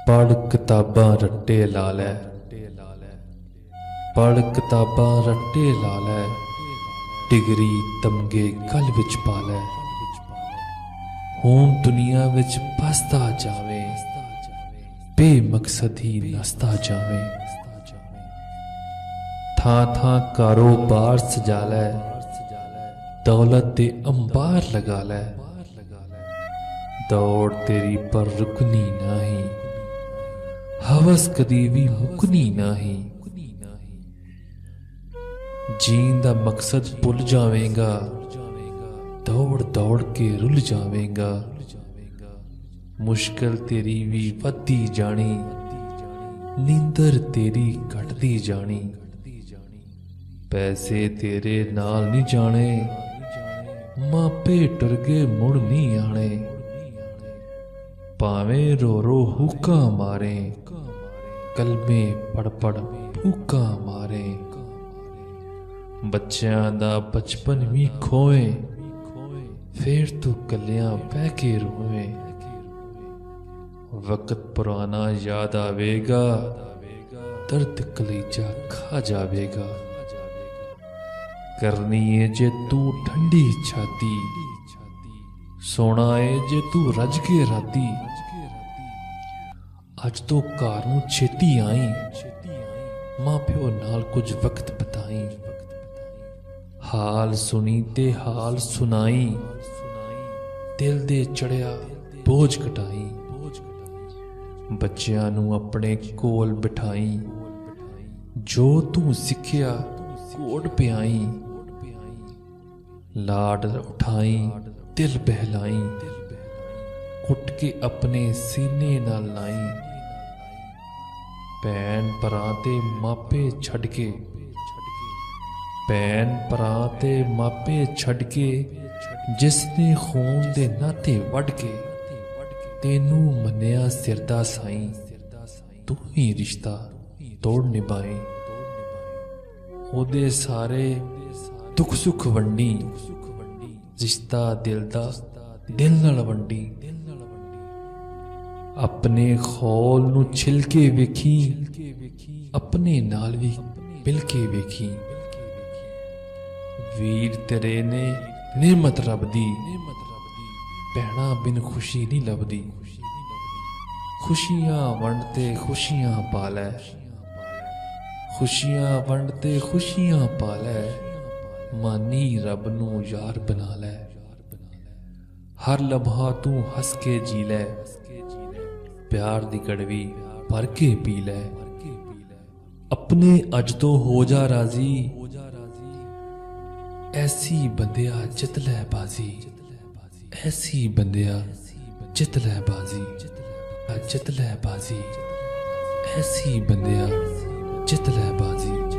पढ़ किताबां रट्टे ला लै, पढ़ किताबां रट्टे ला लै, डिगरी तमगे गल विच पा लै। हुण दुनिया विच बसदा जावें, बेमकसद ही नसदा जावें। थां थां कारोबार सजा लै, दौलत दे अंबार लगा लै। दौड़ तेरी पर रुकनी नहीं, हवस कदी भी मुकनी नहीं। जीन दा मकसद भुल जावेगा, दौड़ दौड़ के रुल जावेगा। मुश्किल तेरी भी वधदी जानी, नींदर तेरी घटदी जानी। पैसे तेरे नाल नहीं जाने, मापे टुर गए मुड़ नहीं आने। भावें रो रो हुक्का मारे, कलमे पढ़ पढ़ फूका मारे। बच्चों दा बचपन भी खोए, फिर तू कलियां बह के रोए। वक्त पुराना याद आवेगा, दर्द कलेजा खा जावेगा। करनी है जे तू ठंडी छाती, सोना है जे तू रज के राती। अज तो घर नूं छेती आई, मां प्यो नाल कुछ वक्त बिताई। हाल सुनी ते हाल सुनाई, दिल दे चढ़िया बोझ घटाई। बच्चियां नूं अपने कोल बिठाई, जो तू सिखिया कोड पियाई। लाड उठाई दिल बहलाई, उठ के अपने सीने नाल लाई। भैन भरा ते मापे छड़ के, भैन भरा ते मापे छड़ के, जिसने खून दे नाते वड़ के तेनू मन्निया सिर दा साईं। तू ही रिश्ता तोड़ निभाई, ओदे सारे दुख सुख वंडी। रिश्ता दिल दा दिल नाल वंडी। अपने खौल नू छिल के वेखी, अपने नाल भी मिल के वेखी। वीर तेरे ने नेमत रब दी, भैणा बिन खुशी नहीं लभदी। खुशियां वंडते खुशियां पालै, खुशियां वंडते खुशियां पालै। मानी रब नू यार बना लै, हर लम्हा तू हस के जी लै। प्यार दी कड़वी भर के पी लै। अपने अज तो हो जा राजी, ऐसी बंदिया जित लै बाजी। ऐसी बंदिया जित लै बाजी, जित लै बाजी। ऐसी बंदिया जित लै बाजी।